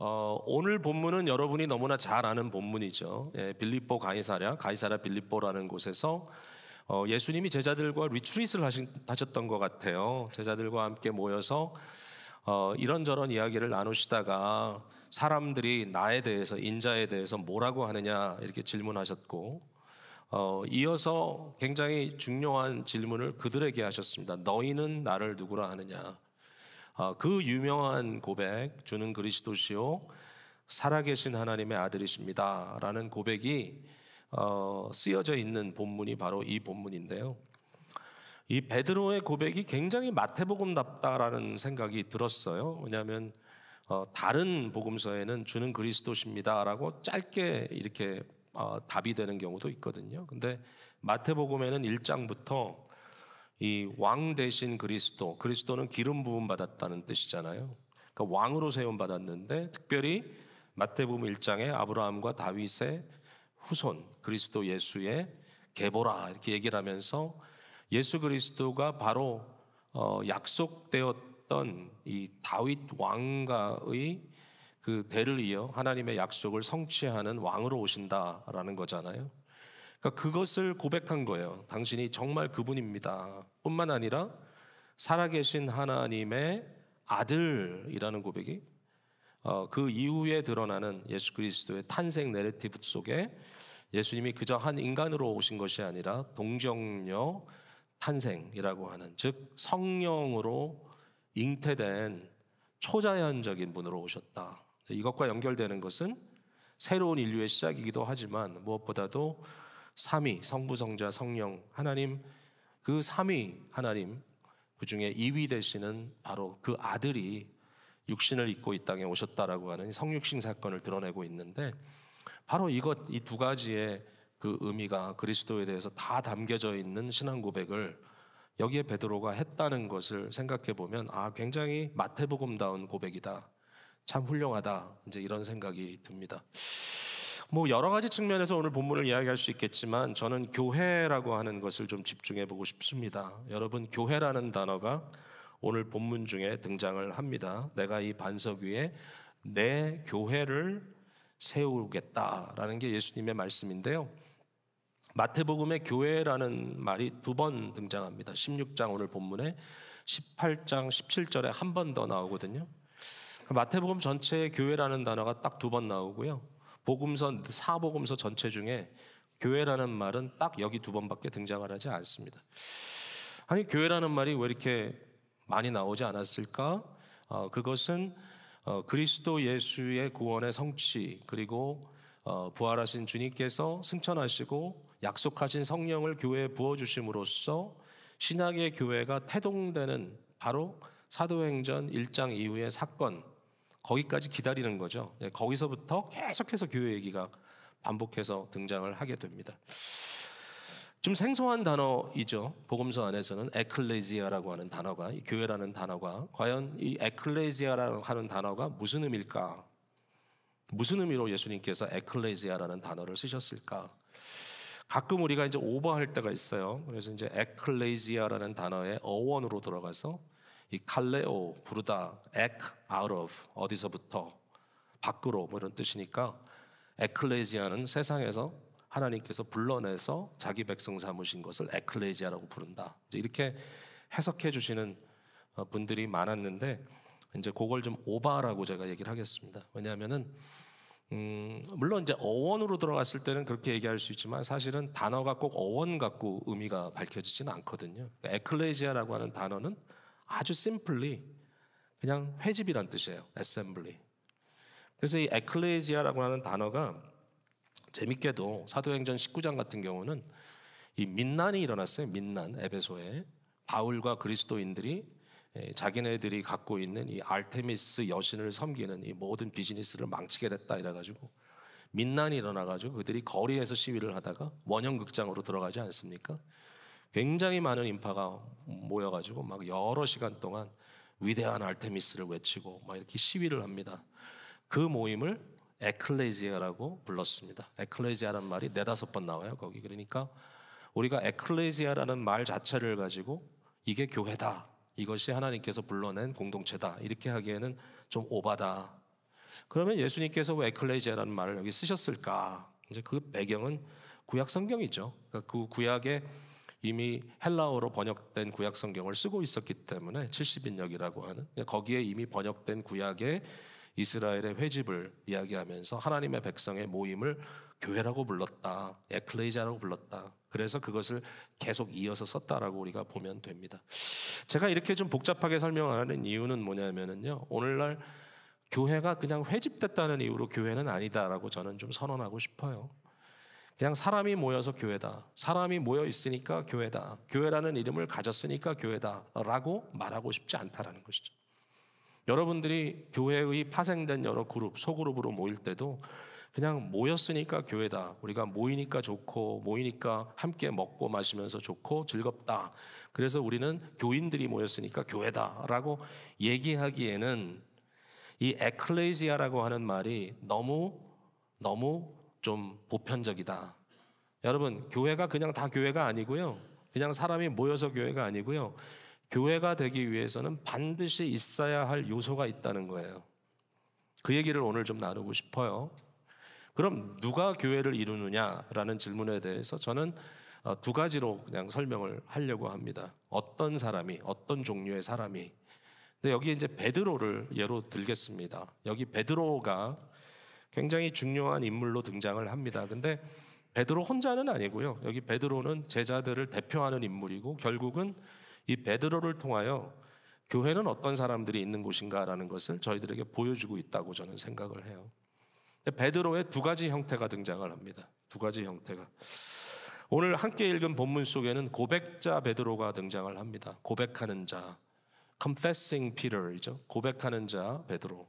오늘 본문은 여러분이 너무나 잘 아는 본문이죠. 빌립보 가이사랴 빌립보라는 곳에서 예수님이 제자들과 리트릿을 하셨던 것 같아요. 제자들과 함께 모여서 이런저런 이야기를 나누시다가 사람들이 나에 대해서, 인자에 대해서 뭐라고 하느냐 이렇게 질문하셨고, 이어서 굉장히 중요한 질문을 그들에게 하셨습니다. 너희는 나를 누구라 하느냐? 그 유명한 고백, 주는 그리스도시요 살아계신 하나님의 아들이십니다 라는 고백이 쓰여져 있는 본문이 바로 이 본문인데요. 이 베드로의 고백이 굉장히 마태복음답다라는 생각이 들었어요. 왜냐하면 다른 복음서에는 주는 그리스도십니다라고 짧게 이렇게 답이 되는 경우도 있거든요. 근데 마태복음에는 1장부터 이 왕 대신 그리스도는 기름 부음 받았다는 뜻이잖아요. 그러니까 왕으로 세움 받았는데, 특별히 마태복음 1장에 아브라함과 다윗의 후손 그리스도 예수의 계보라 이렇게 얘기를 하면서 예수 그리스도가 바로 약속되었던 이 다윗 왕가의 그 대를 이어 하나님의 약속을 성취하는 왕으로 오신다라는 거잖아요. 그러니까 그것을 고백한 거예요. 당신이 정말 그분입니다. 뿐만 아니라 살아계신 하나님의 아들이라는 고백이 그 이후에 드러나는 예수 그리스도의 탄생 내러티브 속에 예수님이 그저 한 인간으로 오신 것이 아니라 동정녀 탄생이라고 하는, 즉 성령으로 잉태된 초자연적인 분으로 오셨다. 이것과 연결되는 것은 새로운 인류의 시작이기도 하지만 무엇보다도 삼위, 성부, 성자, 성령, 하나님, 그 삼위 하나님, 그 중에 2위 되시는 바로 그 아들이 육신을 입고 이 땅에 오셨다라고 하는 성육신 사건을 드러내고 있는데, 바로 이 두 가지의 그 의미가 그리스도에 대해서 다 담겨져 있는 신앙 고백을 여기에 베드로가 했다는 것을 생각해 보면, 굉장히 마태복음다운 고백이다. 참 훌륭하다. 이제 이런 생각이 듭니다. 여러 가지 측면에서 오늘 본문을 이야기할 수 있겠지만 저는 교회라고 하는 것을 좀 집중해 보고 싶습니다. 여러분, 교회라는 단어가 오늘 본문 중에 등장을 합니다. 내가 이 반석 위에 내 교회를 세우겠다라는 게 예수님의 말씀인데요. 마태복음에 교회라는 말이 2번 등장합니다. 16장 오늘 본문에 18장 17절에 한 번 더 나오거든요. 마태복음 전체에 교회라는 단어가 딱 2번 나오고요. 사복음서 전체 중에 교회라는 말은 딱 여기 2번밖에 등장을 하지 않습니다. 아니, 교회라는 말이 왜 이렇게 많이 나오지 않았을까? 그것은 그리스도 예수의 구원의 성취, 그리고 부활하신 주님께서 승천하시고 약속하신 성령을 교회에 부어주심으로써 신약의 교회가 태동되는 바로 사도행전 1장 이후의 사건, 거기까지 기다리는 거죠. 거기서부터 계속해서 교회 얘기가 반복해서 등장을 하게 됩니다. 좀 생소한 단어이죠. 복음서 안에서는 에클레지아라고 하는 단어가, 이 교회라는 단어가 과연 이 에클레지아라고 하는 단어가 무슨 의미일까? 무슨 의미로 예수님께서 에클레지아라는 단어를 쓰셨을까? 가끔 우리가 이제 오버할 때가 있어요. 그래서 이제 에클레지아라는 단어의 어원으로 들어가서 이 칼레오, 부르다, out of, 어디서부터, 밖으로, 이런 뜻이니까 에클레지아는 세상에서 하나님께서 불러내서 자기 백성 삼으신 것을 에클레지아라고 부른다. 이렇게 해석해 주시는 분들이 많았는데, 이제 그걸 좀 오바라고 제가 얘기를 하겠습니다. 왜냐하면은 물론 이제 어원으로 들어갔을 때는 그렇게 얘기할 수 있지만 사실은 단어가 꼭 어원 갖고 의미가 밝혀지지는 않거든요. 에클레지아라고 하는 단어는 아주 심플리 그냥 회집이란 뜻이에요. assembly. 그래서 이 에클레지아라고 하는 단어가 재밌게도 사도행전 19장 같은 경우는 이 민난이 일어났어요. 민난, 에베소에. 바울과 그리스도인들이 자기네들이 갖고 있는 이 아르테미스 여신을 섬기는 이 모든 비즈니스를 망치게 됐다 이래가지고 민난이 일어나가지고 그들이 거리에서 시위를 하다가 원형극장으로 들어가지 않습니까? 굉장히 많은 인파가 모여가지고 막 여러 시간 동안 위대한 아르테미스를 외치고 막 이렇게 시위를 합니다. 그 모임을 에클레지아라고 불렀습니다. 에클레지아라는 말이 4-5번 나와요, 거기. 그러니까 우리가 에클레지아라는 말 자체를 가지고 이게 교회다, 이것이 하나님께서 불러낸 공동체다, 이렇게 하기에는 좀 오바다. 그러면 예수님께서 왜 에클레시아라는 말을 여기 쓰셨을까? 이제 그 배경은 구약 성경이죠. 그러니까 그 구약에 이미 헬라어로 번역된 구약 성경을 쓰고 있었기 때문에 70인역이라고 하는 거기에 이미 번역된 구약의 이스라엘의 회집을 이야기하면서 하나님의 백성의 모임을 교회라고 불렀다, 에클레시아라고 불렀다. 그래서 그것을 계속 이어서 썼다라고 우리가 보면 됩니다. 제가 이렇게 좀 복잡하게 설명하는 이유는 뭐냐면은요, 오늘날 교회가 그냥 회집됐다는 이유로 교회는 아니다라고 저는 좀 선언하고 싶어요. 그냥 사람이 모여서 교회다, 사람이 모여 있으니까 교회다, 교회라는 이름을 가졌으니까 교회다라고 말하고 싶지 않다라는 것이죠. 여러분들이 교회의 파생된 여러 그룹, 소그룹으로 모일 때도 그냥 모였으니까 교회다, 우리가 모이니까 좋고 모이니까 함께 먹고 마시면서 좋고 즐겁다, 그래서 우리는 교인들이 모였으니까 교회다라고 얘기하기에는 이 에클레시아라고 하는 말이 너무 좀 보편적이다. 여러분, 교회가 그냥 다 교회가 아니고요, 그냥 사람이 모여서 교회가 아니고요, 교회가 되기 위해서는 반드시 있어야 할 요소가 있다는 거예요. 그 얘기를 오늘 좀 나누고 싶어요. 그럼 누가 교회를 이루느냐라는 질문에 대해서 저는 두 가지로 그냥 설명을 하려고 합니다. 어떤 사람이, 어떤 종류의 사람이. 근데 여기 이제 베드로를 예로 들겠습니다. 여기 베드로가 굉장히 중요한 인물로 등장을 합니다. 근데 베드로 혼자는 아니고요, 여기 베드로는 제자들을 대표하는 인물이고 결국은 이 베드로를 통하여 교회는 어떤 사람들이 있는 곳인가라는 것을 저희들에게 보여주고 있다고 저는 생각을 해요. 베드로의 두 가지 형태가 등장을 합니다. 두 가지 형태가. 오늘 함께 읽은 본문 속에는 고백자 베드로가 등장을 합니다. 고백하는 자, confessing Peter이죠. 고백하는 자 베드로.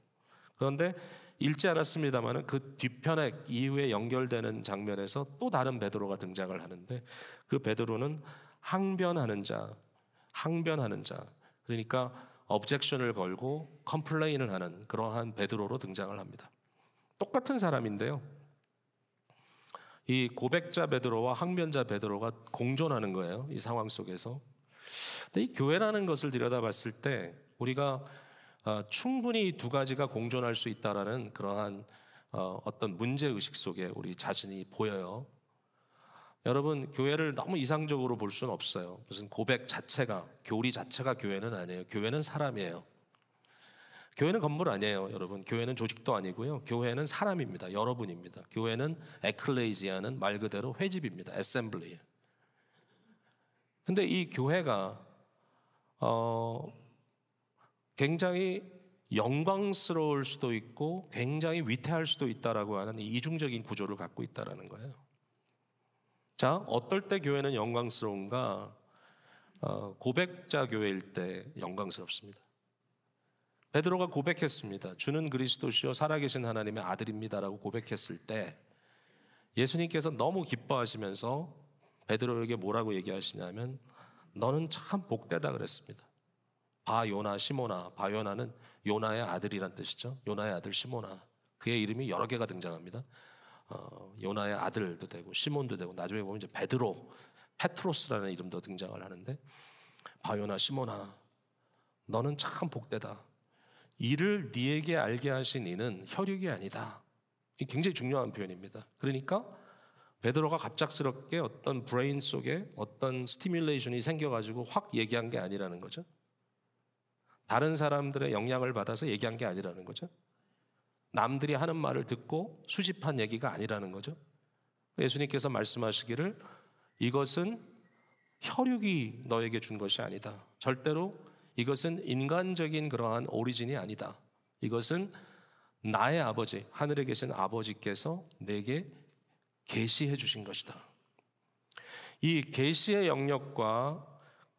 그런데 읽지 않았습니다만 그 뒤편에 이후에 연결되는 장면에서 또 다른 베드로가 등장을 하는데 그 베드로는 항변하는 자, 그러니까 objection을 걸고 컴플레인을 하는 그러한 베드로로 등장을 합니다. 똑같은 사람인데요, 이 고백자 베드로와 항변자 베드로가 공존하는 거예요, 이 상황 속에서. 근데 이 교회라는 것을 들여다봤을 때 우리가 충분히 두 가지가 공존할 수 있다라는 그러한 어떤 문제의식 속에 우리 자신이 보여요. 여러분, 교회를 너무 이상적으로 볼 수는 없어요. 무슨 고백 자체가, 교리 자체가 교회는 아니에요. 교회는 사람이에요. 교회는 건물 아니에요, 여러분. 교회는 조직도 아니고요, 교회는 사람입니다. 여러분입니다. 교회는 에클레시아는 말 그대로 회집입니다. 애셈블리. 근데 이 교회가 굉장히 영광스러울 수도 있고 굉장히 위태할 수도 있다라고 하는 이 이중적인 구조를 갖고 있다라는 거예요. 자, 어떨 때 교회는 영광스러운가? 고백자 교회일 때 영광스럽습니다. 베드로가 고백했습니다. 주는 그리스도시요 살아계신 하나님의 아들입니다라고 고백했을 때 예수님께서 너무 기뻐하시면서 베드로에게 뭐라고 얘기하시냐면 너는 참 복되다 그랬습니다. 바요나 시모나, 바요나는 요나의 아들이란 뜻이죠. 요나의 아들 시모나. 그의 이름이 여러 개가 등장합니다. 요나의 아들도 되고 시몬도 되고 나중에 보면 이제 베드로, 페트로스라는 이름도 등장을 하는데 바요나 시모나, 너는 참 복되다. 이를 네에게 알게 하신 이는 혈육이 아니다. 이 굉장히 중요한 표현입니다. 그러니까 베드로가 갑작스럽게 어떤 브레인 속에 어떤 스티뮬레이션이 생겨가지고 확 얘기한 게 아니라는 거죠. 다른 사람들의 영향을 받아서 얘기한 게 아니라는 거죠. 남들이 하는 말을 듣고 수집한 얘기가 아니라는 거죠. 예수님께서 말씀하시기를 이것은 혈육이 너에게 준 것이 아니다. 절대로 이것은 인간적인 그러한 오리진이 아니다. 이것은 나의 아버지, 하늘에 계신 아버지께서 내게 계시해 주신 것이다. 이 계시의 영역과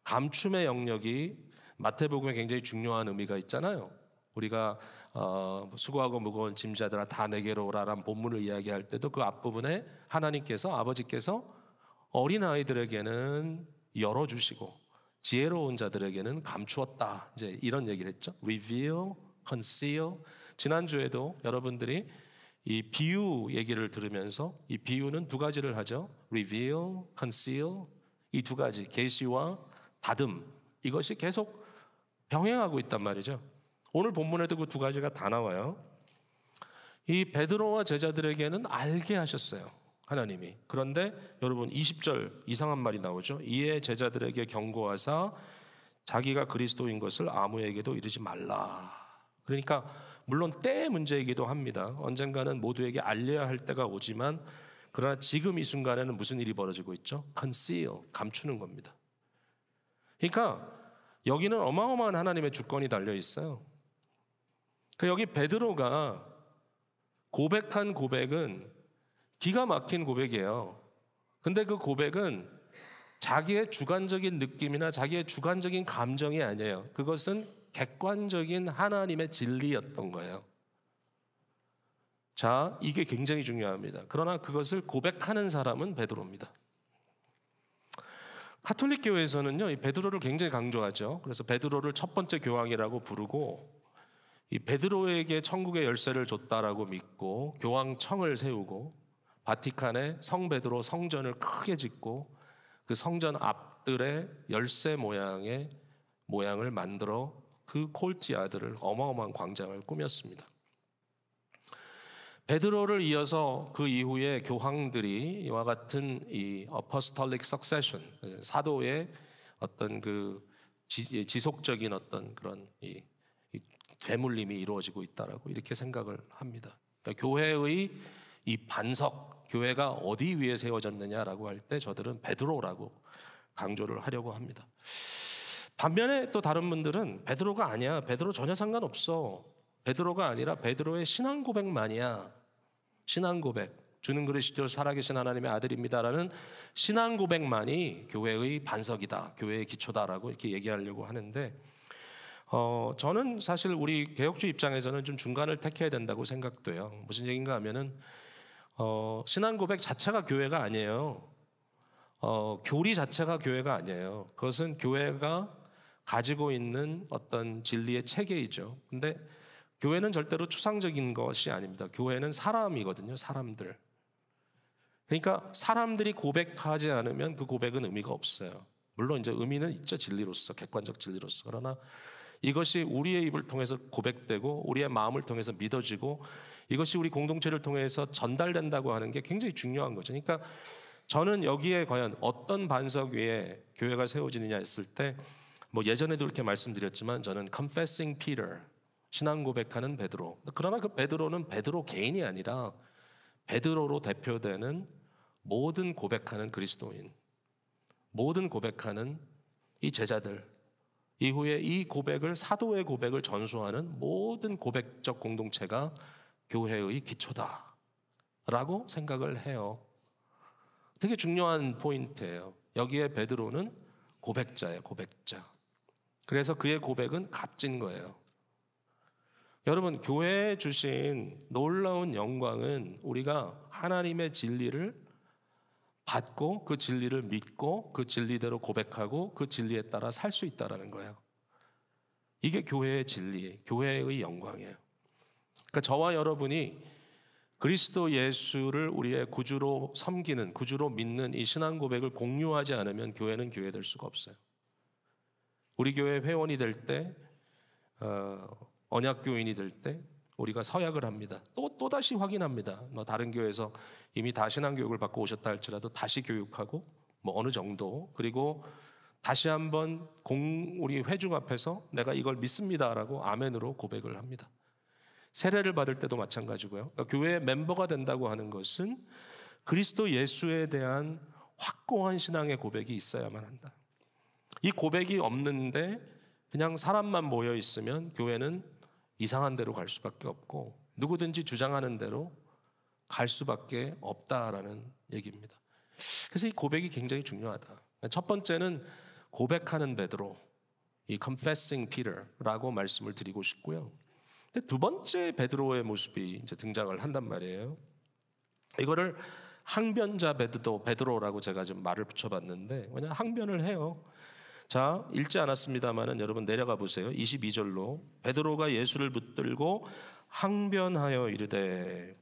감춤의 영역이 마태복음에 굉장히 중요한 의미가 있잖아요. 우리가 수고하고 무거운 짐자들아 다 내게로 오라라는 본문을 이야기할 때도 그 앞부분에 하나님께서, 아버지께서 어린아이들에게는 열어주시고 지혜로운 자들에게는 감추었다, 이제 이런 얘기를 했죠. reveal, conceal. 지난주에도 여러분들이 이 비유 얘기를 들으면서 이 비유는 두 가지를 하죠. reveal, conceal. 이 두 가지, 계시와 다듬, 이것이 계속 병행하고 있단 말이죠. 오늘 본문에도 그 두 가지가 다 나와요. 이 베드로와 제자들에게는 알게 하셨어요, 하나님이. 그런데 여러분 20절 이상한 말이 나오죠. 이에 제자들에게 경고하사 자기가 그리스도인 것을 아무에게도 이르지 말라. 그러니까 물론 때의 문제이기도 합니다. 언젠가는 모두에게 알려야 할 때가 오지만 그러나 지금 이 순간에는 무슨 일이 벌어지고 있죠? conceal, 감추는 겁니다. 그러니까 여기는 어마어마한 하나님의 주권이 달려 있어요. 여기 베드로가 고백한 고백은 기가 막힌 고백이에요. 근데 그 고백은 자기의 주관적인 느낌이나 자기의 주관적인 감정이 아니에요. 그것은 객관적인 하나님의 진리였던 거예요. 자, 이게 굉장히 중요합니다. 그러나 그것을 고백하는 사람은 베드로입니다. 가톨릭 교회에서는요, 이 베드로를 굉장히 강조하죠. 그래서 베드로를 첫 번째 교황이라고 부르고, 이 베드로에게 천국의 열쇠를 줬다라고 믿고 교황청을 세우고 바티칸에 성 베드로 성전을 크게 짓고 그 성전 앞들에 열쇠 모양을 만들어 그 콜티아드를 어마어마한 광장을 꾸몄습니다. 베드로를 이어서 그 이후에 교황들이 이와 같은 이 apostolic succession, 사도의 어떤 그 지속적인 어떤 그런 이 되물림이 이루어지고 있다라고 이렇게 생각을 합니다. 그러니까 교회의 이 반석, 교회가 어디 위에 세워졌느냐라고 할 때 저들은 베드로라고 강조를 하려고 합니다. 반면에 또 다른 분들은 베드로가 아니야, 베드로 전혀 상관없어, 베드로가 아니라 베드로의 신앙 고백만이야, 신앙 고백, 주는 그리스도 살아계신 하나님의 아들입니다라는 신앙 고백만이 교회의 반석이다, 교회의 기초다라고 이렇게 얘기하려고 하는데, 저는 사실 우리 개혁주 입장에서는 좀 중간을 택해야 된다고 생각돼요. 무슨 얘기인가 하면은 신앙 고백 자체가 교회가 아니에요. 교리 자체가 교회가 아니에요. 그것은 교회가 가지고 있는 어떤 진리의 체계이죠. 근데 교회는 절대로 추상적인 것이 아닙니다. 교회는 사람이거든요. 사람들. 그러니까 사람들이 고백하지 않으면 그 고백은 의미가 없어요. 물론 이제 의미는 있죠. 진리로서, 객관적 진리로서. 그러나 이것이 우리의 입을 통해서 고백되고 우리의 마음을 통해서 믿어지고 이것이 우리 공동체를 통해서 전달된다고 하는 게 굉장히 중요한 거죠. 그러니까 저는 여기에 과연 어떤 반석 위에 교회가 세워지느냐 했을 때, 뭐 예전에도 이렇게 말씀드렸지만 저는 confessing Peter, 신앙 고백하는 베드로. 그러나 그 베드로는 베드로 개인이 아니라 베드로로 대표되는 모든 고백하는 그리스도인, 모든 고백하는 이 제자들, 이후에 이 고백을, 사도의 고백을 전수하는 모든 고백적 공동체가 교회의 기초다라고 생각을 해요. 되게 중요한 포인트예요. 여기에 베드로는 고백자예요, 고백자. 그래서 그의 고백은 값진 거예요. 여러분, 교회에 주신 놀라운 영광은 우리가 하나님의 진리를 받고 그 진리를 믿고 그 진리대로 고백하고 그 진리에 따라 살 수 있다는 거예요. 이게 교회의 진리, 교회의 영광이에요. 그러니까 저와 여러분이 그리스도 예수를 우리의 구주로 섬기는, 구주로 믿는 이 신앙 고백을 공유하지 않으면 교회는 교회될 수가 없어요. 우리 교회 회원이 될 때, 언약교인이 될 때 우리가 서약을 합니다. 또다시 확인합니다. 다른 교회에서 이미 다 신앙교육을 받고 오셨다 할지라도 다시 교육하고 뭐 어느 정도, 그리고 다시 한번 우리 회중 앞에서 내가 이걸 믿습니다라고 아멘으로 고백을 합니다. 세례를 받을 때도 마찬가지고요. 그러니까 교회의 멤버가 된다고 하는 것은 그리스도 예수에 대한 확고한 신앙의 고백이 있어야만 한다. 이 고백이 없는데 그냥 사람만 모여 있으면 교회는 이상한 데로 갈 수밖에 없고 누구든지 주장하는 대로 갈 수밖에 없다라는 얘기입니다. 그래서 이 고백이 굉장히 중요하다. 첫 번째는 고백하는 베드로, 이 confessing Peter라고 말씀을 드리고 싶고요. 근데 두 번째 베드로의 모습이 이제 등장을 한단 말이에요. 이거를 항변자 베드로라고 제가 좀 말을 붙여봤는데, 왜냐하면 항변을 해요. 자, 읽지 않았습니다만은 여러분 내려가 보세요. 22절로 베드로가 예수를 붙들고 항변하여 이르되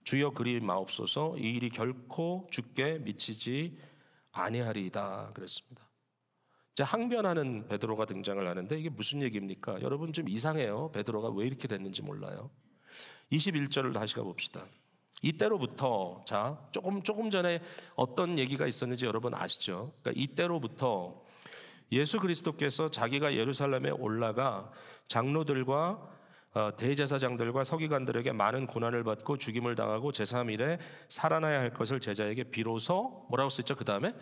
주여 그리 마옵소서, 이 일이 결코 주께 미치지 아니하리이다 그랬습니다. 이제 항변하는 베드로가 등장을 하는데 이게 무슨 얘기입니까? 여러분 좀 이상해요. 베드로가 왜 이렇게 됐는지 몰라요. 21절을 다시 가봅시다. 이때로부터, 자, 조금 전에 어떤 얘기가 있었는지 여러분 아시죠? 그러니까 이때로부터 예수 그리스도께서 자기가 예루살렘에 올라가 장로들과 대제사장들과 서기관들에게 많은 고난을 받고 죽임을 당하고 제3일에 살아나야 할 것을 제자에게 비로소 뭐라고 쓰죠? 그 다음에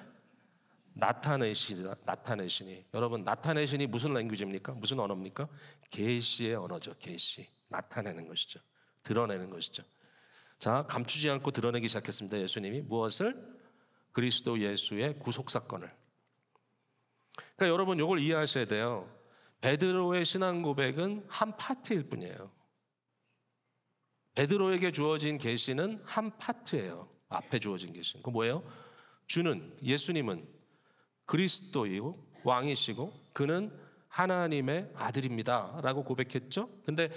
나타내시니. 여러분, 나타내시니 무슨 랭귀지입니까? 무슨 언어입니까? 계시의 언어죠. 계시. 나타내는 것이죠. 드러내는 것이죠. 자, 감추지 않고 드러내기 시작했습니다. 예수님이 무엇을? 그리스도 예수의 구속 사건을. 그러니까 여러분, 이걸 이해하셔야 돼요. 베드로의 신앙 고백은 한 파트일 뿐이에요. 베드로에게 주어진 계시는 한 파트예요. 앞에 주어진 계시는. 그 뭐예요? 주는, 예수님은 그리스도이고 왕이시고 그는 하나님의 아들입니다 라고 고백했죠. 근데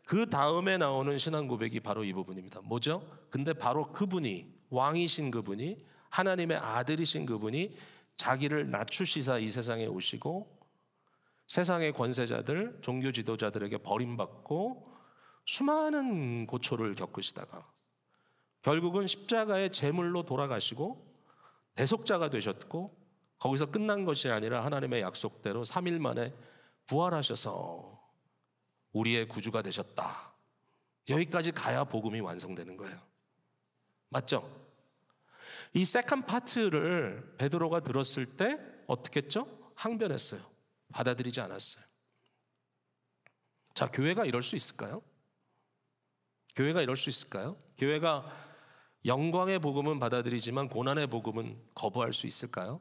그 다음에 나오는 신앙 고백이 바로 이 부분입니다. 뭐죠? 근데 바로 그분이, 왕이신 그분이, 하나님의 아들이신 그분이 자기를 낮추시사 이 세상에 오시고 세상의 권세자들, 종교 지도자들에게 버림받고 수많은 고초를 겪으시다가 결국은 십자가의 제물로 돌아가시고 대속자가 되셨고, 거기서 끝난 것이 아니라 하나님의 약속대로 3일 만에 부활하셔서 우리의 구주가 되셨다. 여기까지 가야 복음이 완성되는 거예요. 맞죠? 이 세컨 파트를 베드로가 들었을 때 어떻게 했죠? 항변했어요. 받아들이지 않았어요. 자, 교회가 이럴 수 있을까요? 교회가 이럴 수 있을까요? 교회가 영광의 복음은 받아들이지만 고난의 복음은 거부할 수 있을까요?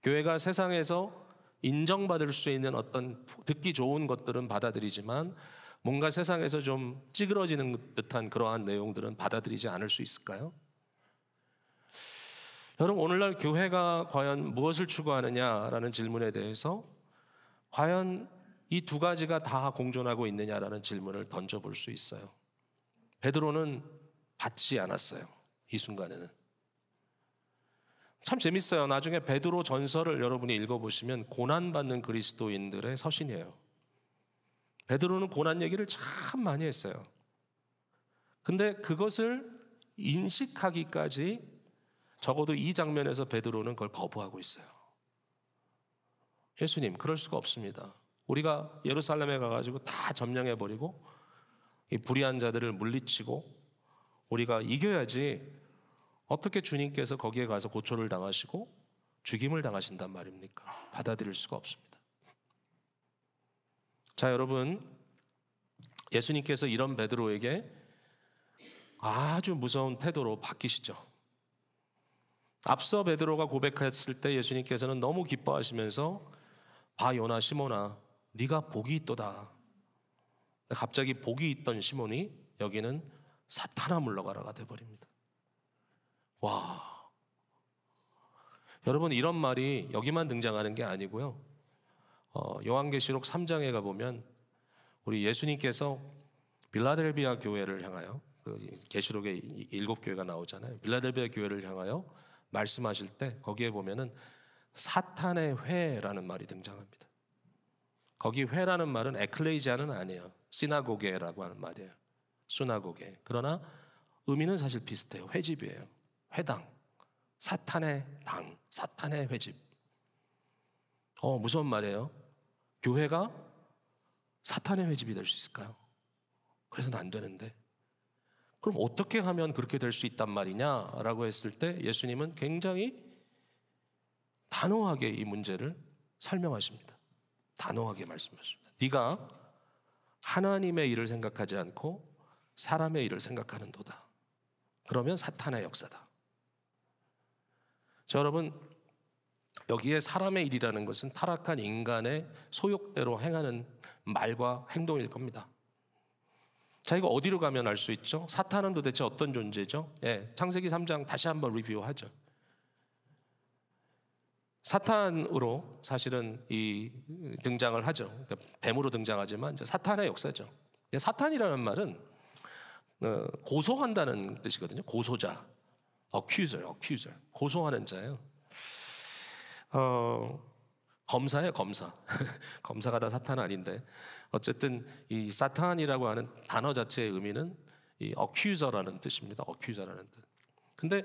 교회가 세상에서 인정받을 수 있는 어떤 듣기 좋은 것들은 받아들이지만 뭔가 세상에서 좀 찌그러지는 듯한 그러한 내용들은 받아들이지 않을 수 있을까요? 여러분, 오늘날 교회가 과연 무엇을 추구하느냐라는 질문에 대해서 과연 이 두 가지가 다 공존하고 있느냐라는 질문을 던져볼 수 있어요. 베드로는 받지 않았어요. 이 순간에는. 참 재밌어요. 나중에 베드로 전서를 여러분이 읽어보시면 고난받는 그리스도인들의 서신이에요. 베드로는 고난 얘기를 참 많이 했어요. 근데 그것을 인식하기까지 적어도 이 장면에서 베드로는 그걸 거부하고 있어요. 예수님, 그럴 수가 없습니다. 우리가 예루살렘에 가가지고 다 점령해버리고 이 불의한 자들을 물리치고 우리가 이겨야지 어떻게 주님께서 거기에 가서 고초를 당하시고 죽임을 당하신단 말입니까? 받아들일 수가 없습니다. 자, 여러분, 예수님께서 이런 베드로에게 아주 무서운 태도로 바뀌시죠. 앞서 베드로가 고백했을 때 예수님께서는 너무 기뻐하시면서 봐 요나 시몬아, 네가 복이 있도다. 갑자기 복이 있던 시몬이 여기는 사탄아 물러가라가 돼버립니다. 와, 여러분, 이런 말이 여기만 등장하는 게 아니고요. 요한계시록 3장에 가보면 우리 예수님께서 빌라델비아 교회를 향하여, 계시록에 7교회가 나오잖아요. 빌라델비아 교회를 향하여 말씀하실 때 거기에 보면은 사탄의 회라는 말이 등장합니다. 거기 회라는 말은 에클레이지아는 아니에요. 시나고게라고 하는 말이에요. 수나고게. 그러나 의미는 사실 비슷해요. 회집이에요. 회당, 사탄의 당, 사탄의 회집. 무서운 말이에요. 교회가 사탄의 회집이 될 수 있을까요? 그래서는 안 되는데, 그럼 어떻게 하면 그렇게 될 수 있단 말이냐라고 했을 때 예수님은 굉장히 단호하게 이 문제를 설명하십니다. 단호하게 말씀하십니다. 네가 하나님의 일을 생각하지 않고 사람의 일을 생각하는도다. 그러면 사탄의 역사다. 자, 여러분, 여기에 사람의 일이라는 것은 타락한 인간의 소욕대로 행하는 말과 행동일 겁니다. 자, 이거 어디로 가면 알 수 있죠? 사탄은 도대체 어떤 존재죠? 창세기 3장 다시 한번 리뷰하죠. 사탄으로 사실은 이 등장을 하죠. 그러니까 뱀으로 등장하지만 이제 사탄의 역사죠. 사탄이라는 말은 고소한다는 뜻이거든요. 고소자, accuser, 고소하는 자예요. 검사예요, 검사. 검사가 다 사탄 아닌데 어쨌든 이 사탄이라고 하는 단어 자체의 의미는 이 accuser라는 뜻입니다. accuser라는 뜻. 근데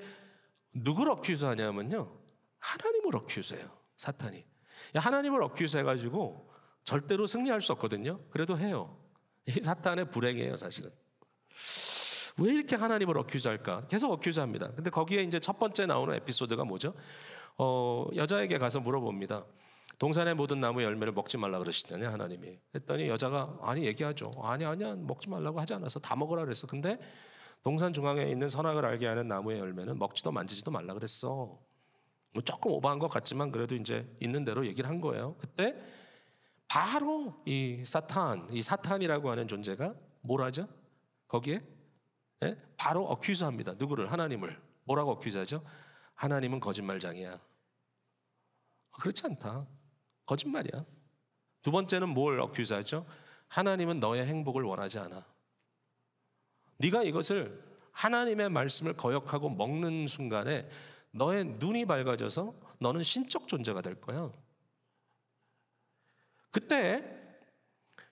누구를 accuse하냐면요, 하나님을 accuse해요, 사탄이. 하나님을 accuse해가지고 절대로 승리할 수 없거든요. 그래도 해요. 이 사탄의 불행이에요, 사실은. 왜 이렇게 하나님을 accuse할까? 계속 accuse합니다. 근데 거기에 이제 첫 번째 나오는 에피소드가 뭐죠? 여자에게 가서 물어봅니다. 동산의 모든 나무 열매를 먹지 말라 그러시더냐, 하나님이. 했더니 여자가 아니 얘기하죠. 아니야 먹지 말라고 하지 않았어. 다 먹으라 그랬어. 근데 동산 중앙에 있는 선악을 알게 하는 나무의 열매는 먹지도 만지지도 말라 그랬어. 뭐 조금 오버한 것 같지만 그래도 이제 있는 대로 얘기를 한 거예요. 그때 바로 이 사탄이라고 하는 존재가 뭘 하죠? 거기에 바로 어큐즈합니다. 누구를? 하나님을. 뭐라고 어큐즈하죠? 하나님은 거짓말장이야. 그렇지 않다. 거짓말이야. 두 번째는 뭘 어큐즈하죠? 하나님은 너의 행복을 원하지 않아. 네가 이것을 하나님의 말씀을 거역하고 먹는 순간에 너의 눈이 밝아져서 너는 신적 존재가 될 거야. 그때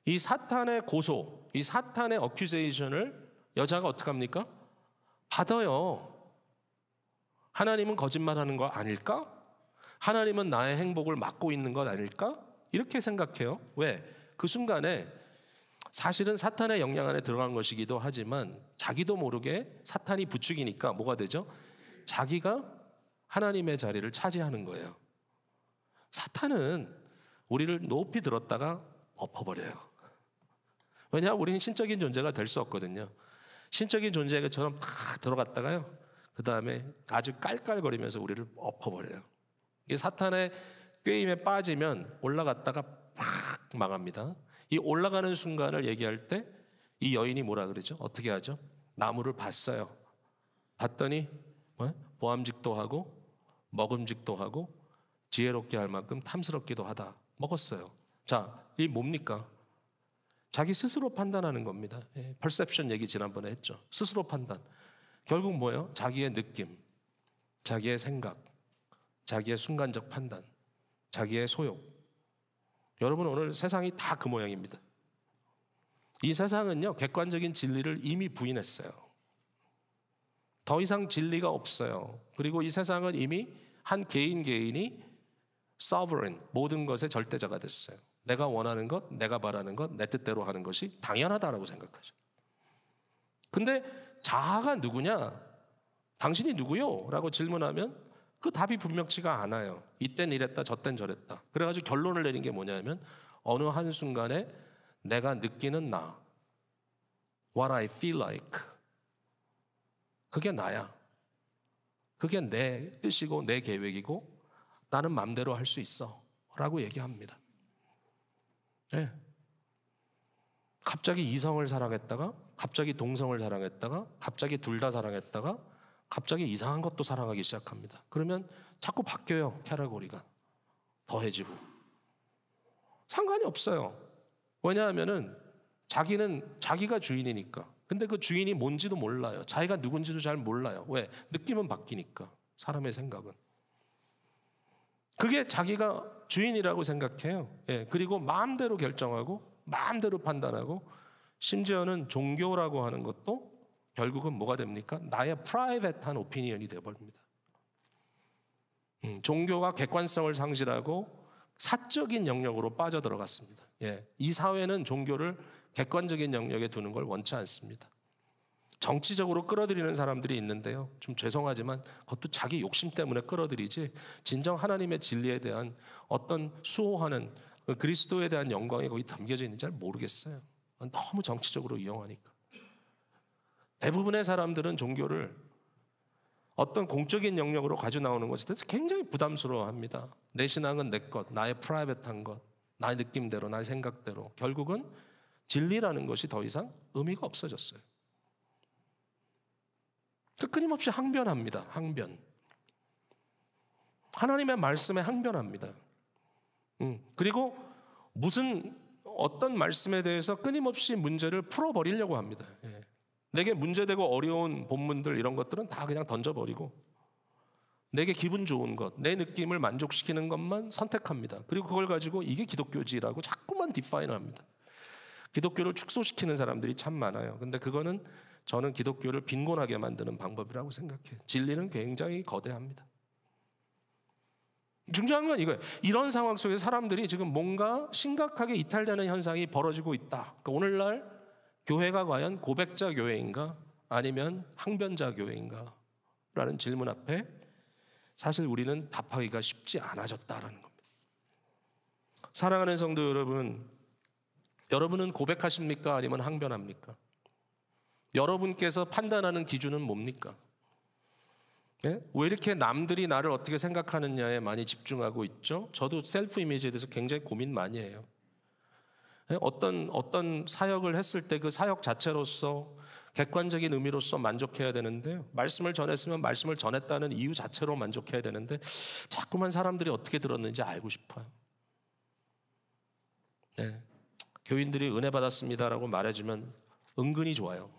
이 사탄의 고소, 이 사탄의 어큐제이션을 여자가 어떻게 합니까? 받아요. 하나님은 거짓말하는 거 아닐까? 하나님은 나의 행복을 막고 있는 것 아닐까? 이렇게 생각해요. 왜? 그 순간에 사실은 사탄의 영향 안에 들어간 것이기도 하지만 자기도 모르게 사탄이 부추기니까 뭐가 되죠? 자기가 하나님의 자리를 차지하는 거예요. 사탄은 우리를 높이 들었다가 엎어버려요. 왜냐하면 우리는 신적인 존재가 될 수 없거든요. 신적인 존재처럼 탁 들어갔다가요, 그 다음에 아주 깔깔거리면서 우리를 엎어버려요. 이게 사탄의 꾀임에 빠지면 올라갔다가 팍 망합니다. 이 올라가는 순간을 얘기할 때 이 여인이 뭐라 그러죠? 어떻게 하죠? 나무를 봤어요. 봤더니 보암직도 하고 먹음직도 하고 지혜롭게 할 만큼 탐스럽기도 하다. 먹었어요. 자, 이 뭡니까? 자기 스스로 판단하는 겁니다. perception 얘기 지난번에 했죠. 스스로 판단. 결국 뭐예요? 자기의 느낌, 자기의 생각, 자기의 순간적 판단, 자기의 소욕. 여러분, 오늘 세상이 다 그 모양입니다. 이 세상은요, 객관적인 진리를 이미 부인했어요. 더 이상 진리가 없어요. 그리고 이 세상은 이미 한 개인이 sovereign, 모든 것의 절대자가 됐어요. 내가 원하는 것, 내가 바라는 것, 내 뜻대로 하는 것이 당연하다라고 생각하죠. 근데 자아가 누구냐? 당신이 누구요? 라고 질문하면 그 답이 분명치가 않아요. 이땐 이랬다, 저땐 저랬다. 그래가지고 결론을 내린 게 뭐냐면 어느 한순간에 내가 느끼는 나, what I feel like, 그게 나야. 그게 내 뜻이고 내 계획이고 나는 마음대로 할 수 있어 라고 얘기합니다. 네. 갑자기 이성을 사랑했다가 갑자기 동성을 사랑했다가 갑자기 둘 다 사랑했다가 갑자기 이상한 것도 사랑하기 시작합니다. 그러면 자꾸 바뀌어요. 캐러고리가 더해지고. 상관이 없어요. 왜냐하면은 자기는 자기가 주인이니까. 근데 그 주인이 뭔지도 몰라요. 자기가 누군지도 잘 몰라요. 왜? 느낌은 바뀌니까. 사람의 생각은. 그게 자기가 주인이라고 생각해요. 그리고 마음대로 결정하고 마음대로 판단하고 심지어는 종교라고 하는 것도 결국은 뭐가 됩니까? 나의 프라이빗한 오피니언이 되어버립니다. 종교가 객관성을 상실하고 사적인 영역으로 빠져들어갔습니다. 이 사회는 종교를 객관적인 영역에 두는 걸 원치 않습니다. 정치적으로 끌어들이는 사람들이 있는데요, 좀 죄송하지만 그것도 자기 욕심 때문에 끌어들이지 진정 하나님의 진리에 대한 어떤 수호하는 그리스도에 대한 영광이 거기 담겨져 있는지 잘 모르겠어요. 너무 정치적으로 이용하니까. 대부분의 사람들은 종교를 어떤 공적인 영역으로 가져 나오는 것에 대해서 굉장히 부담스러워합니다. 내 신앙은 내 것, 나의 프라이빗한 것, 나의 느낌대로, 나의 생각대로. 결국은 진리라는 것이 더 이상 의미가 없어졌어요. 끊임없이 항변합니다. 항변. 하나님의 말씀에 항변합니다. 그리고 어떤 말씀에 대해서 끊임없이 문제를 풀어버리려고 합니다. 내게 문제되고 어려운 본문들 이런 것들은 다 그냥 던져버리고 내게 기분 좋은 것, 내 느낌을 만족시키는 것만 선택합니다. 그리고 그걸 가지고 이게 기독교지라고 자꾸만 디파인합니다. 기독교를 축소시키는 사람들이 참 많아요. 근데 그거는 저는 기독교를 빈곤하게 만드는 방법이라고 생각해요. 진리는 굉장히 거대합니다. 중요한 건 이거예요. 이런 상황 속에 사람들이 지금 뭔가 심각하게 이탈되는 현상이 벌어지고 있다. 그러니까 오늘날 교회가 과연 고백자 교회인가 아니면 항변자 교회인가 라는 질문 앞에 사실 우리는 답하기가 쉽지 않아졌다라는 겁니다. 사랑하는 성도 여러분, 여러분은 고백하십니까? 아니면 항변합니까? 여러분께서 판단하는 기준은 뭡니까? 네? 왜 이렇게 남들이 나를 어떻게 생각하느냐에 많이 집중하고 있죠? 저도 셀프 이미지에 대해서 굉장히 고민 많이 해요. 네? 어떤 사역을 했을 때 그 사역 자체로서 객관적인 의미로서 만족해야 되는데, 말씀을 전했으면 말씀을 전했다는 이유 자체로 만족해야 되는데 자꾸만 사람들이 어떻게 들었는지 알고 싶어요. 네. 교인들이 은혜 받았습니다라고 말해주면 은근히 좋아요.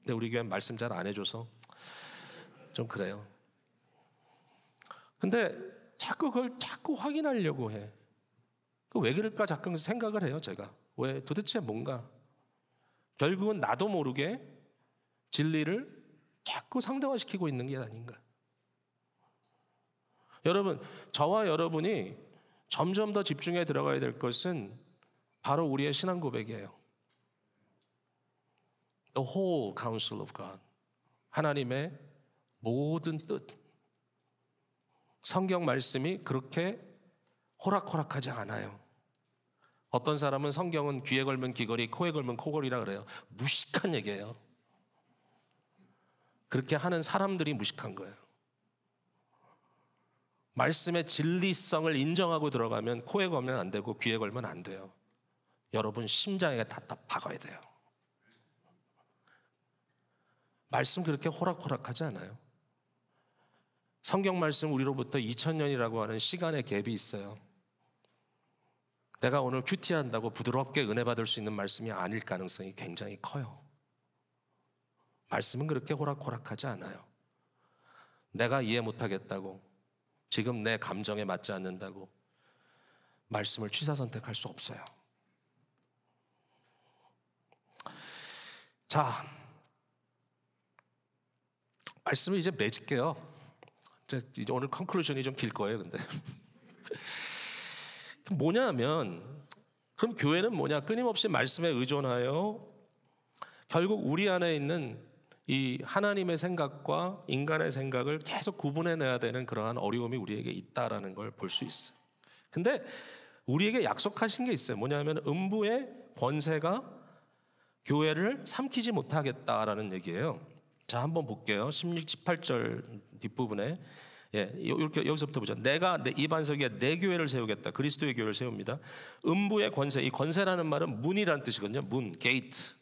근데 우리 교회는 말씀 잘 안 해줘서 좀 그래요. 근데 자꾸 그걸 자꾸 확인하려고 해. 왜 그럴까 자꾸 생각을 해요, 제가. 왜 도대체 뭔가? 결국은 나도 모르게 진리를 자꾸 상대화시키고 있는 게 아닌가. 여러분, 저와 여러분이 점점 더 집중해 들어가야 될 것은 바로 우리의 신앙 고백이에요. The whole counsel of God. 하나님의 모든 뜻. 성경 말씀이 그렇게 호락호락하지 않아요. 어떤 사람은 성경은 귀에 걸면 귀걸이, 코에 걸면 코걸이라 그래요. 무식한 얘기예요. 그렇게 하는 사람들이 무식한 거예요. 말씀의 진리성을 인정하고 들어가면 코에 걸면 안 되고 귀에 걸면 안 돼요. 여러분 심장에 다 박아야 돼요. 말씀 그렇게 호락호락하지 않아요. 성경 말씀 우리로부터 2000년이라고 하는 시간의 갭이 있어요. 내가 오늘 큐티한다고 부드럽게 은혜 받을 수 있는 말씀이 아닐 가능성이 굉장히 커요. 말씀은 그렇게 호락호락하지 않아요. 내가 이해 못하겠다고, 지금 내 감정에 맞지 않는다고 말씀을 취사 선택할 수 없어요. 자, 말씀을 이제 맺을게요. 이제 오늘 컨클루전이 좀 길 거예요, 근데. 뭐냐면, 그럼 교회는 뭐냐? 끊임없이 말씀에 의존하여 결국 우리 안에 있는 이 하나님의 생각과 인간의 생각을 계속 구분해내야 되는 그러한 어려움이 우리에게 있다라는 걸 볼 수 있어요. 근데 우리에게 약속하신 게 있어요. 뭐냐면 음부의 권세가 교회를 삼키지 못하겠다라는 얘기예요. 자, 한번 볼게요. 16, 18절 뒷부분에 이렇게 여기서부터 보자. 내가 이 반석 위에 내 교회를 세우겠다. 그리스도의 교회를 세웁니다. 음부의 권세, 이 권세라는 말은 문이라는 뜻이거든요. 문, gate.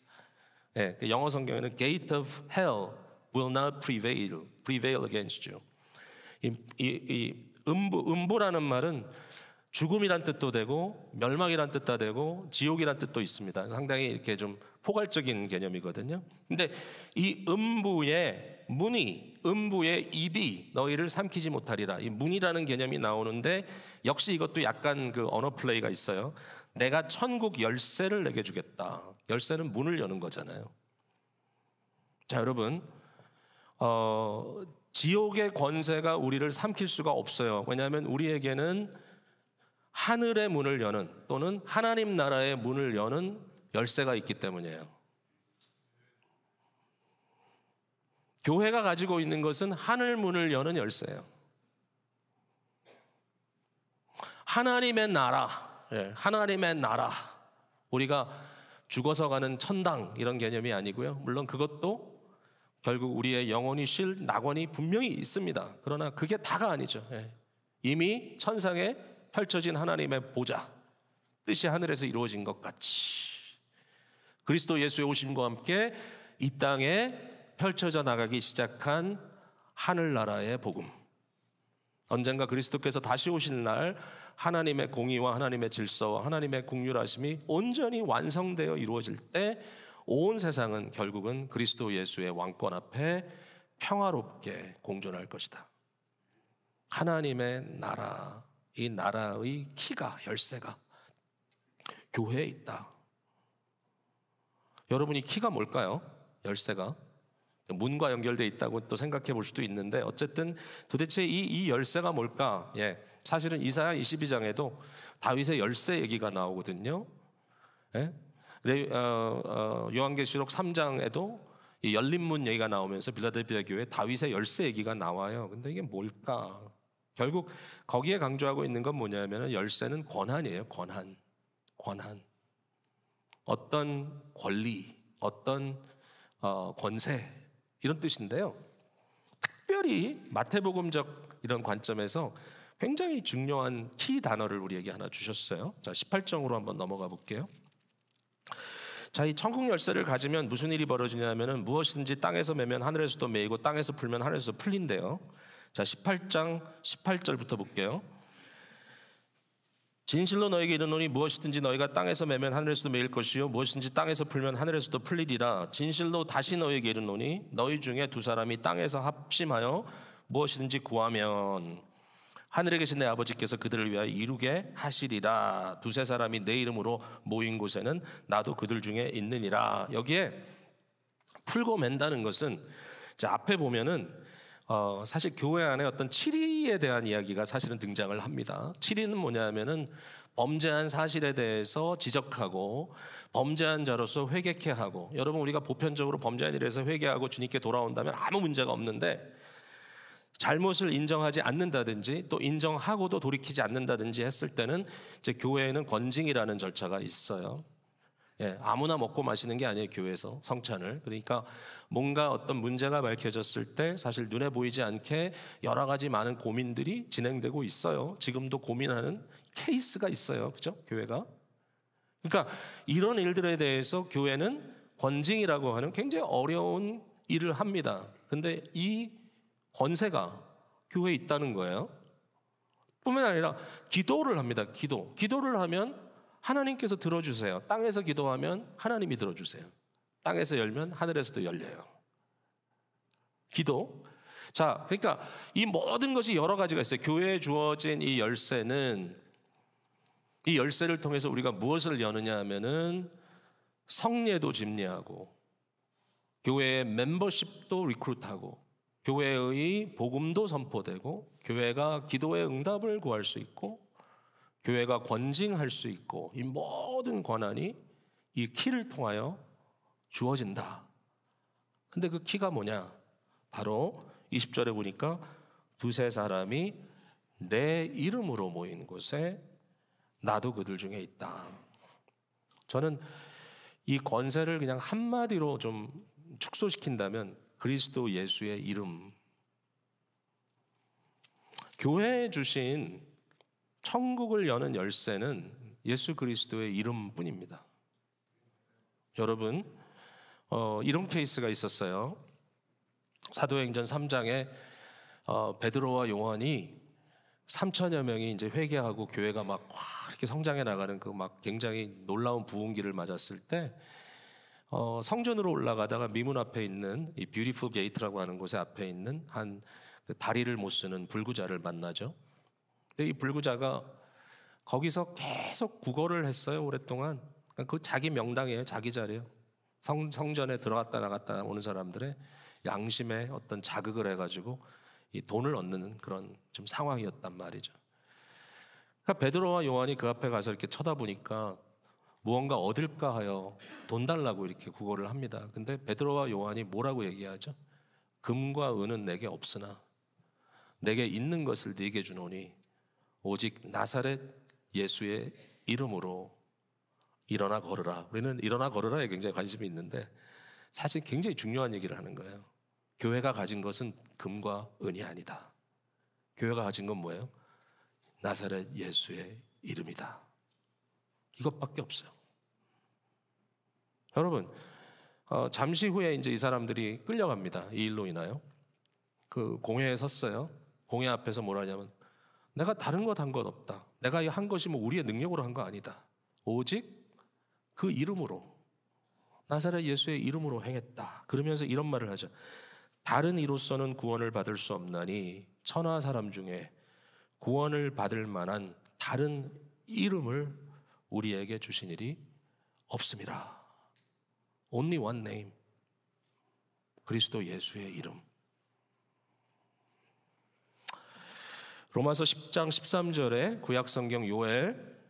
영어 성경에는 gate of hell will not prevail against you. 이 음부라는 말은 죽음이란 뜻도 되고 멸망이란 뜻도 되고 지옥이란 뜻도 있습니다. 상당히 이렇게 좀 포괄적인 개념이거든요. 근데 이 음부의 문이, 음부의 입이 너희를 삼키지 못하리라. 이 문이라는 개념이 나오는데 역시 이것도 약간 그 언어 플레이가 있어요. 내가 천국 열쇠를 내게 주겠다. 열쇠는 문을 여는 거잖아요. 자, 여러분, 지옥의 권세가 우리를 삼킬 수가 없어요. 왜냐하면 우리에게는 하늘의 문을 여는 또는 하나님 나라의 문을 여는 열쇠가 있기 때문이에요. 교회가 가지고 있는 것은 하늘 문을 여는 열쇠예요. 하나님의 나라, 하나님의 나라. 우리가 죽어서 가는 천당 이런 개념이 아니고요. 물론 그것도 결국 우리의 영혼이 쉴 낙원이 분명히 있습니다. 그러나 그게 다가 아니죠. 이미 천상에 펼쳐진 하나님의 보좌, 뜻이 하늘에서 이루어진 것 같이 그리스도 예수의 오심과 함께 이 땅에 펼쳐져 나가기 시작한 하늘나라의 복음. 언젠가 그리스도께서 다시 오실 날 하나님의 공의와 하나님의 질서와 하나님의 긍휼하심이 온전히 완성되어 이루어질 때 온 세상은 결국은 그리스도 예수의 왕권 앞에 평화롭게 공존할 것이다. 하나님의 나라, 이 나라의 키가, 열쇠가 교회에 있다. 여러분이 키가 뭘까요? 열쇠가 문과 연결되어 있다고 또 생각해 볼 수도 있는데, 어쨌든 도대체 이 열쇠가 뭘까? 사실은 이사야 22장에도 다윗의 열쇠 얘기가 나오거든요. 요한계시록 3장에도 이 열린 문 얘기가 나오면서 빌라델피아 교회 다윗의 열쇠 얘기가 나와요. 근데 이게 뭘까? 결국 거기에 강조하고 있는 건 뭐냐면 열쇠는 권한이에요. 권한. 어떤 권리, 어떤 권세, 이런 뜻인데요. 특별히 마태복음적 이런 관점에서 굉장히 중요한 키 단어를 우리에게 하나 주셨어요. 자, 18장으로 한번 넘어가 볼게요. 자, 이 천국 열쇠를 가지면 무슨 일이 벌어지냐면은 무엇이든지 땅에서 매면 하늘에서도 매이고 땅에서 풀면 하늘에서 풀린대요. 자, 18장 18절부터 볼게요. 진실로 너에게 이르노니 무엇이든지 너희가 땅에서 매면 하늘에서도 매일 것이요 무엇이든지 땅에서 풀면 하늘에서도 풀리리라. 진실로 다시 너에게 이르노니 너희 중에 두 사람이 땅에서 합심하여 무엇이든지 구하면 하늘에 계신 내 아버지께서 그들을 위하여 이루게 하시리라. 두세 사람이 내 이름으로 모인 곳에는 나도 그들 중에 있느니라. 여기에 풀고 맨다는 것은, 자, 앞에 보면은 사실 교회 안에 어떤 치리에 대한 이야기가 사실은 등장을 합니다. 치리는 뭐냐면은 범죄한 사실에 대해서 지적하고 범죄한 자로서 회개케 하고, 여러분 우리가 보편적으로 범죄한 일에서 회개하고 주님께 돌아온다면 아무 문제가 없는데, 잘못을 인정하지 않는다든지 또 인정하고도 돌이키지 않는다든지 했을 때는 이제 교회에는 권징이라는 절차가 있어요. 아무나 먹고 마시는 게 아니에요. 교회에서 성찬을. 그러니까 뭔가 어떤 문제가 밝혀졌을 때 사실 눈에 보이지 않게 여러 가지 많은 고민들이 진행되고 있어요. 지금도 고민하는 케이스가 있어요. 그죠? 교회가. 그러니까 이런 일들에 대해서 교회는 권징이라고 하는 굉장히 어려운 일을 합니다. 근데 이 권세가 교회에 있다는 거예요. 뿐만 아니라 기도를 합니다. 기도를 하면 하나님께서 들어주세요. 땅에서 기도하면 하나님이 들어주세요. 땅에서 열면 하늘에서도 열려요. 기도. 자, 그러니까 이 모든 것이 여러 가지가 있어요. 교회에 주어진 이 열쇠는, 이 열쇠를 통해서 우리가 무엇을 여느냐 하면은 성례도 집례하고, 교회의 멤버십도 리크루트하고, 교회의 복음도 선포되고, 교회가 기도의 응답을 구할 수 있고, 교회가 권징할 수 있고, 이 모든 권한이 이 키를 통하여 주어진다. 근데 그 키가 뭐냐? 바로 20절에 보니까 두세 사람이 내 이름으로 모인 곳에 나도 그들 중에 있다. 저는 이 권세를 그냥 한마디로 좀 축소시킨다면 그리스도 예수의 이름. 교회에 주신 천국을 여는 열쇠는 예수 그리스도의 이름뿐입니다. 여러분, 이런 케이스가 있었어요. 사도행전 3장에 베드로와 요한이 3천여 명이 이제 회개하고 교회가 막 이렇게 성장해 나가는 그 막 굉장히 놀라운 부흥기를 맞았을 때, 성전으로 올라가다가 미문 앞에 있는 이 뷰티풀 게이트라고 하는 곳에 앞에 있는 한 그 다리를 못 쓰는 불구자를 만나죠. 근데 이 불구자가 거기서 계속 구걸을 했어요. 오랫동안. 그 자기 명당이에요. 자기 자리예요. 성전에 들어갔다 나갔다 오는 사람들의 양심에 어떤 자극을 해가지고 이 돈을 얻는 그런 좀 상황이었단 말이죠. 그러니까 베드로와 요한이 그 앞에 가서 이렇게 쳐다보니까 무언가 얻을까 하여 돈 달라고 이렇게 구걸을 합니다. 근데 베드로와 요한이 뭐라고 얘기하죠? 금과 은은 내게 없으나 내게 있는 것을 네게 주노니 오직 나사렛 예수의 이름으로 일어나 걸으라. 우리는 일어나 걸으라에 굉장히 관심이 있는데 사실 굉장히 중요한 얘기를 하는 거예요. 교회가 가진 것은 금과 은이 아니다. 교회가 가진 건 뭐예요? 나사렛 예수의 이름이다. 이것밖에 없어요. 여러분, 잠시 후에 이제 이 사람들이 끌려갑니다. 이 일로 인하여. 그 공회에 섰어요. 공회 앞에서 뭐라냐면 내가 다른 것 한 것 없다. 내가 한 것이 뭐 우리의 능력으로 한 거 아니다. 오직 그 이름으로, 나사렛 예수의 이름으로 행했다. 그러면서 이런 말을 하죠. 다른 이로서는 구원을 받을 수 없나니 천하 사람 중에 구원을 받을 만한 다른 이름을 우리에게 주신 일이 없습니다. Only one name. 그리스도 예수의 이름. 로마서 10장 13절에 구약성경 요엘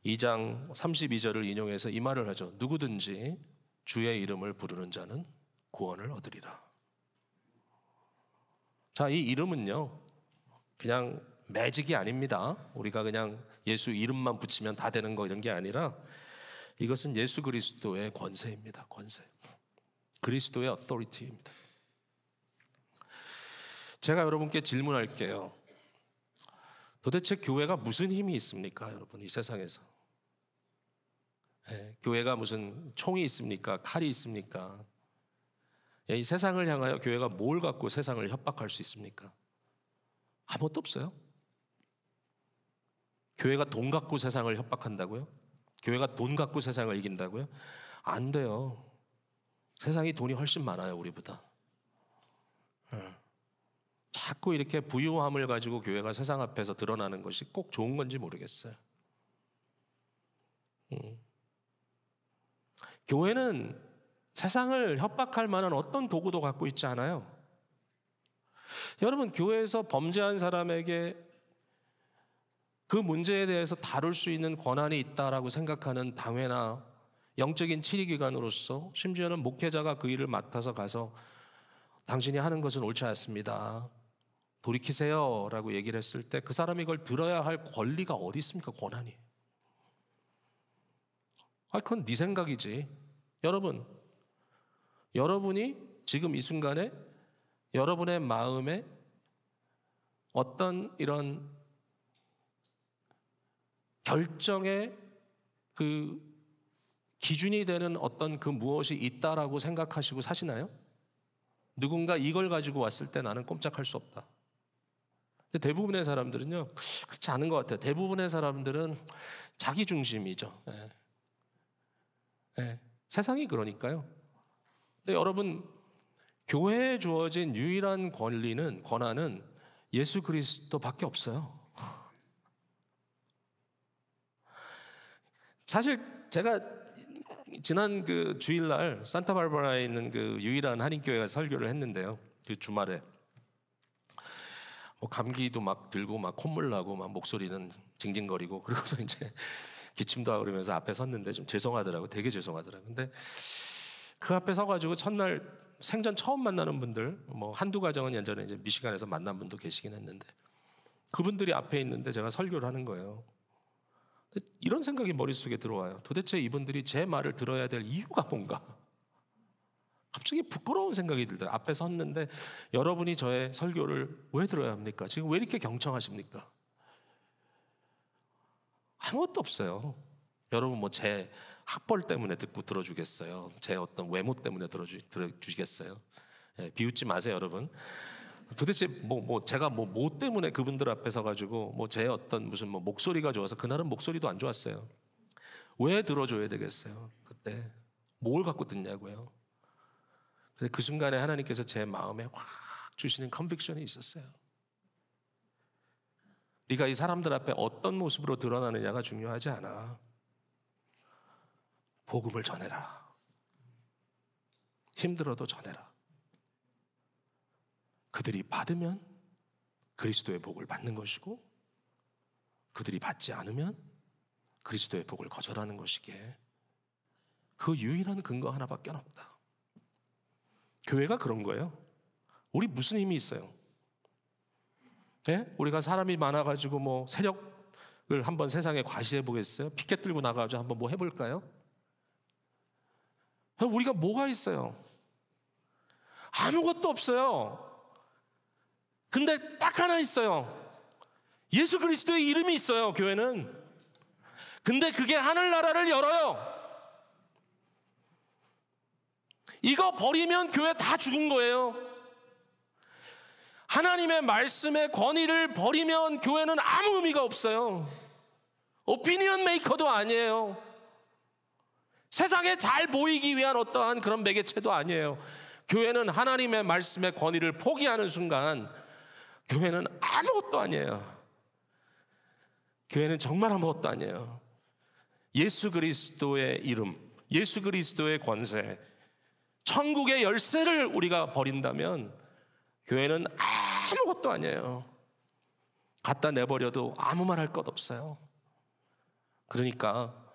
2장 32절을 인용해서 이 말을 하죠. 누구든지 주의 이름을 부르는 자는 구원을 얻으리라. 자, 이 이름은요, 그냥 매직이 아닙니다. 우리가 그냥 예수 이름만 붙이면 다 되는 거 이런 게 아니라 이것은 예수 그리스도의 권세입니다. 권세. 그리스도의 authority입니다. 제가 여러분께 질문할게요. 도대체 교회가 무슨 힘이 있습니까, 여러분? 이 세상에서. 교회가 무슨 총이 있습니까? 칼이 있습니까? 이 세상을 향하여 교회가 뭘 갖고 세상을 협박할 수 있습니까? 아무것도 없어요. 교회가 돈 갖고 세상을 협박한다고요? 교회가 돈 갖고 세상을 이긴다고요? 안 돼요. 세상이 돈이 훨씬 많아요, 우리보다. 자꾸 이렇게 부유함을 가지고 교회가 세상 앞에서 드러나는 것이 꼭 좋은 건지 모르겠어요. 교회는 세상을 협박할 만한 어떤 도구도 갖고 있지 않아요. 여러분, 교회에서 범죄한 사람에게 그 문제에 대해서 다룰 수 있는 권한이 있다라고 생각하는 당회나 영적인 치리기관으로서, 심지어는 목회자가 그 일을 맡아서 가서 당신이 하는 것은 옳지 않습니다, 돌이키세요 라고 얘기를 했을 때 그 사람이 이걸 들어야 할 권리가 어디 있습니까? 권한이. 그건 네 생각이지. 여러분이 지금 이 순간에 여러분의 마음에 어떤 이런 결정의 그 기준이 되는 어떤 그 무엇이 있다라고 생각하시고 사시나요? 누군가 이걸 가지고 왔을 때 나는 꼼짝할 수 없다. 근데 대부분의 사람들은요, 그렇지 않은 것 같아요. 대부분의 사람들은 자기 중심이죠. 세상이 그러니까요. 근데 여러분, 교회에 주어진 유일한 권한은 예수 그리스도밖에 없어요. 사실 제가 지난 그 주일날 산타바바라에 있는 그 유일한 한인교회가 설교를 했는데요. 그 주말에 뭐 감기도 막 들고 막 콧물 나고 막 목소리는 징징거리고, 그러고서 이제 기침도 하고 그러면서 앞에 섰는데 좀 죄송하더라고요. 되게 죄송하더라고요. 근데 그 앞에 서가지고 첫날 생전 처음 만나는 분들, 뭐 한두 가정은 예전에 이제 미시간에서 만난 분도 계시긴 했는데, 그분들이 앞에 있는데 제가 설교를 하는 거예요. 이런 생각이 머릿속에 들어와요. 도대체 이분들이 제 말을 들어야 될 이유가 뭔가? 갑자기 부끄러운 생각이 들더라고요. 앞에 섰는데 여러분이 저의 설교를 왜 들어야 합니까? 지금 왜 이렇게 경청하십니까? 아무것도 없어요. 여러분 뭐 제 학벌 때문에 듣고 들어주겠어요? 제 어떤 외모 때문에 들어주시겠어요? 비웃지 마세요, 여러분. 도대체 제가 뭐 때문에 그분들 앞에 서가지고 뭐 제 어떤 무슨 뭐 목소리가 좋아서, 그날은 목소리도 안 좋았어요. 왜 들어줘야 되겠어요? 그때 뭘 갖고 듣냐고요. 그래서 그 순간에 하나님께서 제 마음에 확 주시는 컨빅션이 있었어요. 네가 이 사람들 앞에 어떤 모습으로 드러나느냐가 중요하지 않아. 복음을 전해라. 힘들어도 전해라. 그들이 받으면 그리스도의 복을 받는 것이고, 그들이 받지 않으면 그리스도의 복을 거절하는 것이기에 그 유일한 근거 하나밖에 없다. 교회가 그런 거예요. 우리 무슨 힘이 있어요? 우리가 사람이 많아가지고 뭐 세력을 한번 세상에 과시해 보겠어요? 피켓 들고 나가가지고 한번 뭐 해볼까요? 우리가 뭐가 있어요? 아무것도 없어요. 근데 딱 하나 있어요. 예수 그리스도의 이름이 있어요, 교회는. 근데 그게 하늘나라를 열어요. 이거 버리면 교회 다 죽은 거예요. 하나님의 말씀의 권위를 버리면 교회는 아무 의미가 없어요. 오피니언 메이커도 아니에요. 세상에 잘 보이기 위한 어떠한 그런 매개체도 아니에요. 교회는 하나님의 말씀의 권위를 포기하는 순간 교회는 아무것도 아니에요. 교회는 정말 아무것도 아니에요. 예수 그리스도의 이름, 예수 그리스도의 권세, 천국의 열쇠를 우리가 버린다면 교회는 아무것도 아니에요. 갖다 내버려도 아무 말 할 것 없어요. 그러니까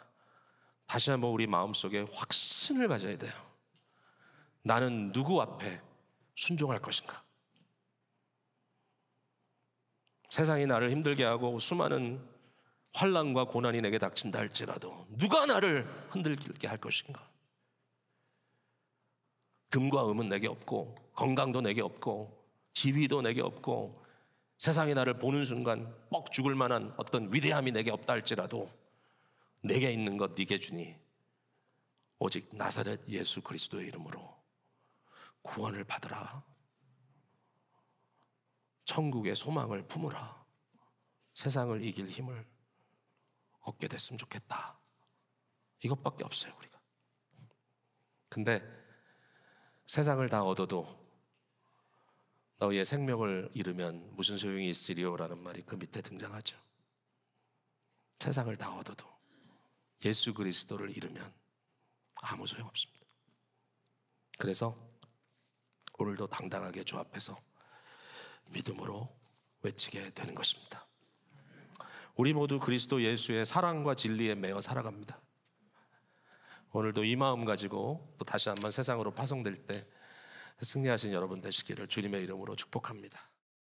다시 한번 우리 마음속에 확신을 가져야 돼요. 나는 누구 앞에 순종할 것인가? 세상이 나를 힘들게 하고 수많은 환난과 고난이 내게 닥친다 할지라도 누가 나를 흔들게 할 것인가? 금과 음은 내게 없고 건강도 내게 없고 지위도 내게 없고 세상이 나를 보는 순간 뻑 죽을 만한 어떤 위대함이 내게 없다 할지라도 내게 있는 것 네게 주니 오직 나사렛 예수 그리스도의 이름으로 구원을 받으라. 천국의 소망을 품으라. 세상을 이길 힘을 얻게 됐으면 좋겠다. 이것밖에 없어요, 우리가. 근데 세상을 다 얻어도 너희의 생명을 잃으면 무슨 소용이 있으리요라는 말이 그 밑에 등장하죠. 세상을 다 얻어도 예수 그리스도를 잃으면 아무 소용 없습니다. 그래서 오늘도 당당하게 주 앞에서 믿음으로 외치게 되는 것입니다. 우리 모두 그리스도 예수의 사랑과 진리에 매어 살아갑니다. 오늘도 이 마음 가지고 또 다시 한번 세상으로 파송될 때 승리하신 여러분 되시기를 주님의 이름으로 축복합니다.